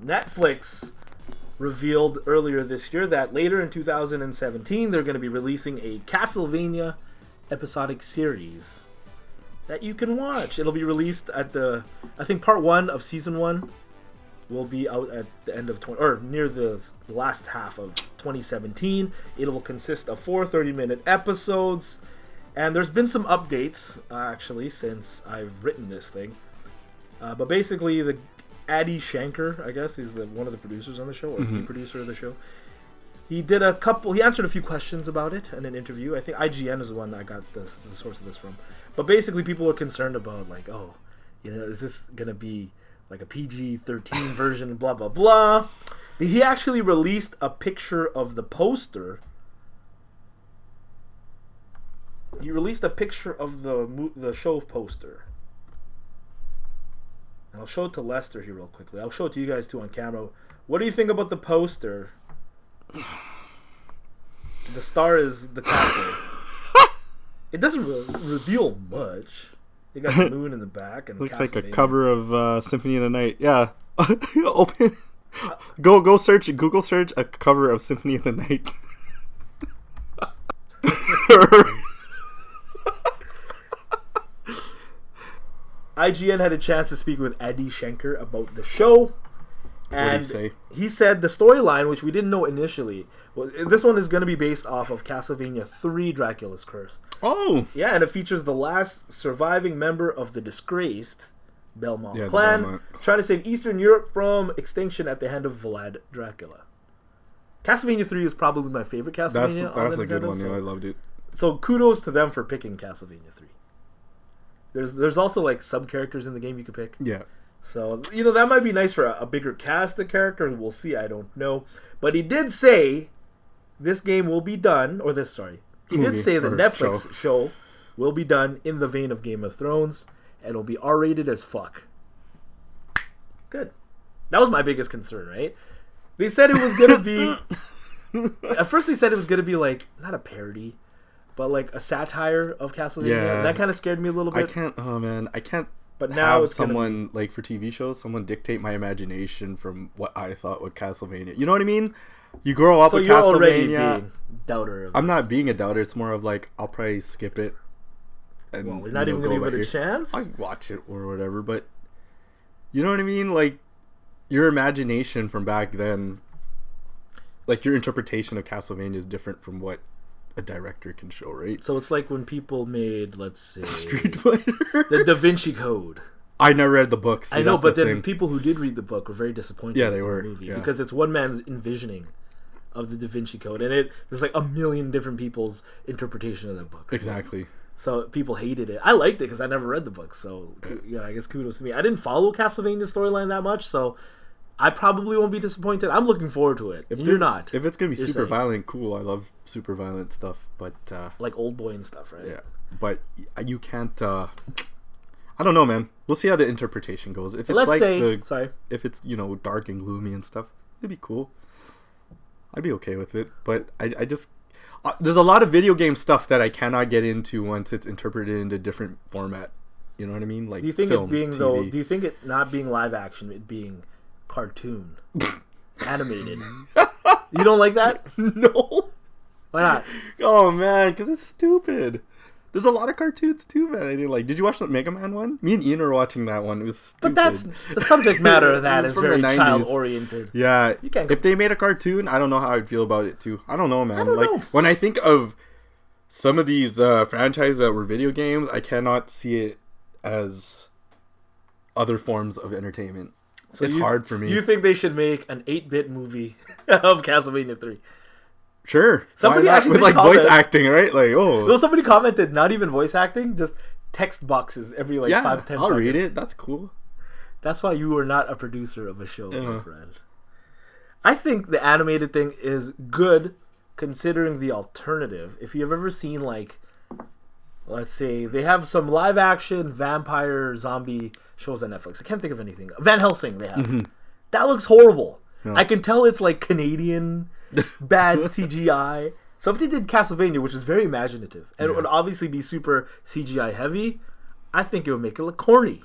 Netflix revealed earlier this year that later in 2017 they're going to be releasing a Castlevania episodic series that you can watch. It'll be released at I think part 1 of season 1 will be out at the end of near the last half of 2017. It will consist of 4 30-minute episodes, and there's been some updates actually since I've written this thing. But basically, the Adi Shankar, I guess, is one of the producers on the show, or the producer of the show. He answered a few questions about it in an interview. I think IGN is the one I got the source of this from. But basically, people are concerned about, like, is this gonna be like a PG-13 version, blah, blah, blah. He actually released a picture of the poster. He released a picture of the show poster. And I'll show it to Lester here real quickly. I'll show it to you guys too on camera. What do you think about the poster? The star is the castle. It doesn't reveal much. You got the moon in the back, and looks like a cover of Symphony of the Night. Yeah, open. Go search. Google search a cover of Symphony of the Night. IGN had a chance to speak with Adi Shankar about the show, and he said the storyline, which we didn't know initially, this one is going to be based off of Castlevania 3: Dracula's Curse. Oh! Yeah, and it features the last surviving member of the disgraced Belmont clan trying to save Eastern Europe from extinction at the hand of Vlad Dracula. Castlevania 3 is probably my favorite Castlevania. That's a good one, yeah, I loved it. So kudos to them for picking Castlevania 3. There's also like sub-characters in the game you could pick. Yeah. So, that might be nice for a bigger cast of characters. We'll see, I don't know. But he did say this game will be done, he did say the Netflix show will be done in the vein of Game of Thrones, and it'll be R-rated as fuck. Good. That was my biggest concern, right? They said it was going to be... At first they said it was going to be like, not a parody, but like a satire of Castlevania. Yeah. That kind of scared me a little bit. I can't but now have someone, like for TV shows, someone dictate my imagination from what I thought was Castlevania. You know what I mean? You grow up with Castlevania. So you're already being doubter of this. I'm not being a doubter. It's more of like, I'll probably skip it. And, we're not even going to give it a chance? I watch it or whatever, but you know what I mean? Like, your imagination from back then, like your interpretation of Castlevania is different from what a director can show, right? So it's like when people made, let's say, Street Fighter, the Da Vinci Code. I never read the book. I know, but then people who did read the book were very disappointed. Yeah, they were. In the movie because it's one man's envisioning of the Da Vinci Code, and there's like a million different people's interpretation of that book. Right? Exactly. So people hated it. I liked it because I never read the book. So I guess kudos to me. I didn't follow Castlevania's storyline that much, so I probably won't be disappointed. I'm looking forward to it. If you're not, if it's gonna be super violent, cool. I love super violent stuff, but like Old Boy and stuff, right? Yeah, but you can't. I don't know, man. We'll see how the interpretation goes. If it's if it's dark and gloomy and stuff, it'd be cool. I'd be okay with it, but I just there's a lot of video game stuff that I cannot get into once it's interpreted into different format. You know what I mean? Like, do you think film, it being TV. though? Do you think it not being live action, it being cartoon, animated? You don't like that? No. Why not? Oh man, because it's stupid. There's a lot of cartoons too, man. I did did you watch the Mega Man one? Me and Ian were watching that one. It was stupid. But that's the subject matter of that is very child oriented. Yeah. If they made a cartoon, I don't know how I'd feel about it too. I don't know, man. When I think of some of these franchises that were video games, I cannot see it as other forms of entertainment. So it's hard for me. You think they should make an 8-bit movie of Castlevania 3? Sure. Somebody actually with like voice acting, right? Like, well, somebody commented, not even voice acting, just text boxes every 5-10 seconds. I'll read it. That's cool. That's why you are not a producer of a show, my friend. I think the animated thing is good, considering the alternative. If you've ever seen, like, let's say they have some live action vampire zombie shows on Netflix. I can't think of anything. Van Helsing they have. Mm-hmm. That looks horrible. Yeah. I can tell it's like Canadian bad CGI. So if they did Castlevania, which is very imaginative, and it would obviously be super CGI heavy, I think it would make it look corny.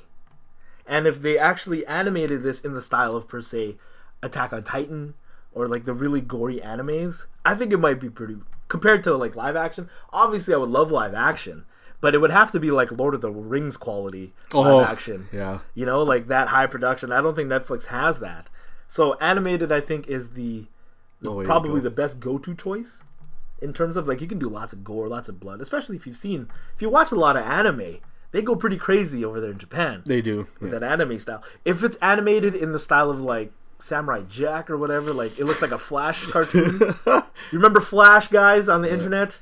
And if they actually animated this in the style of, per se, Attack on Titan or like the really gory animes, I think it might be pretty compared to like live action. Obviously, I would love live action, but it would have to be like Lord of the Rings quality live action. Yeah, you know, like that high production. I don't think Netflix has that. So animated, I think, is probably the best go-to choice in terms of like you can do lots of gore, lots of blood, especially if you watch a lot of anime. They go pretty crazy over there in Japan. They do with that anime style. If it's animated in the style of like Samurai Jack or whatever, like it looks like a Flash cartoon. You remember Flash, guys, on the internet?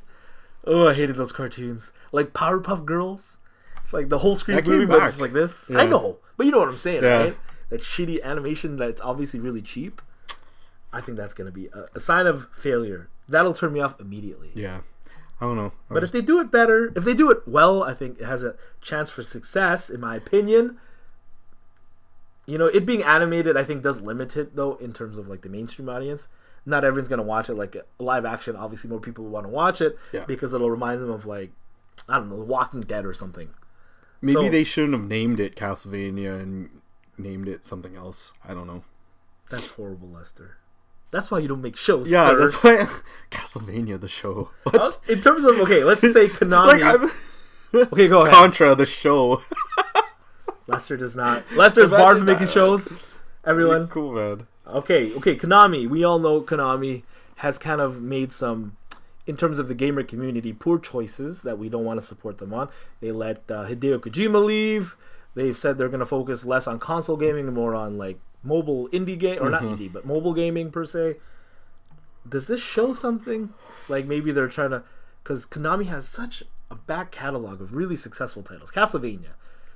Oh, I hated those cartoons. Like Powerpuff Girls. It's like the whole screen's moving, but it's like this. Yeah. I know, but you know what I'm saying, right? That shitty animation that's obviously really cheap. I think that's going to be a sign of failure. That'll turn me off immediately. Yeah. I don't know. But if they do it better, if they do it well, I think it has a chance for success, in my opinion. You know, it being animated, I think, does limit it, though, in terms of, like, the mainstream audience. Not everyone's going to watch it. Like, live action, obviously, more people will want to watch it because it'll remind them of, like, I don't know, The Walking Dead or something. Maybe they shouldn't have named it Castlevania and named it something else. I don't know. That's horrible, Lester. That's why you don't make shows, Yeah, sir. that's why... Castlevania, the show. What? In terms of, okay, let's just say Konami... Okay, go ahead. Contra, the show. Lester does not. Lester's barred from making shows. Everyone. Really cool, man. Okay, Konami. We all know Konami has kind of made some, in terms of the gamer community, poor choices that we don't want to support them on. They let Hideo Kojima leave. They've said they're going to focus less on console gaming and more on like mobile indie game, or not indie, but mobile gaming per se. Does this show something? Like maybe they're trying to, because Konami has such a back catalog of really successful titles. Castlevania.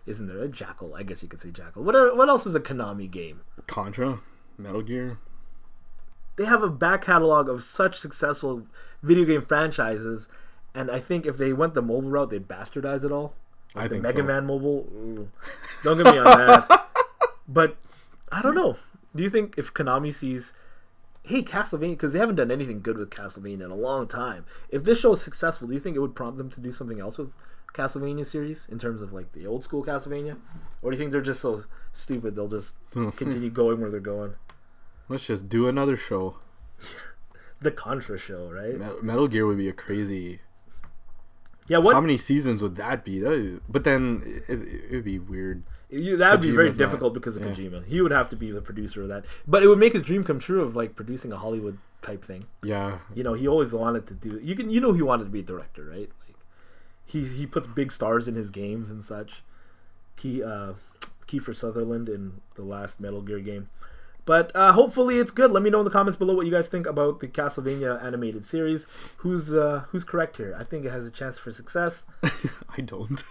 Isn't there a Jackal? I guess you could say Jackal. What else is a Konami game? Contra, Metal Gear. They have a back catalog of such successful video game franchises, and I think if they went the mobile route, they'd bastardize it all. Like I think Mega so. Man Mobile. Don't get me on that. But I don't know. Do you think if Konami sees, hey, Castlevania, because they haven't done anything good with Castlevania in a long time, if this show is successful, do you think it would prompt them to do something else with Castlevania series in terms of like the old school Castlevania, or do you think they're just so stupid they'll just continue going where they're going? Let's just do another show. The Contra show, right? Metal Gear would be a crazy. Yeah, what? How many seasons would that be? But then it would be weird. That would be very difficult because of Kojima. He would have to be the producer of that, but it would make his dream come true of like producing a Hollywood type thing. Yeah, you know, he always wanted to do. He wanted to be a director, right? Like he puts big stars in his games and such. Kiefer Sutherland in the last Metal Gear game. But hopefully it's good. Let me know in the comments below what you guys think about the Castlevania animated series. Who's correct here? I think it has a chance for success. I don't.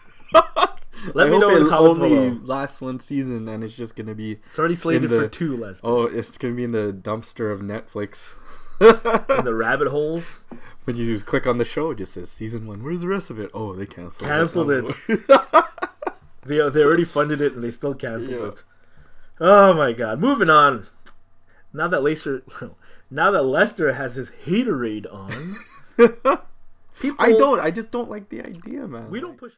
Let me know in the comments below. Last one season, and it's just gonna be. It's already slated for 2, Lester. Oh, it's gonna be in the dumpster of Netflix. In the rabbit holes. When you click on the show, it just says season 1. Where's the rest of it? Oh, they canceled it. They already funded it, and they still canceled it. Oh my god! Moving on. Now that Lester has his haterade on, I just don't like the idea, man. We don't push.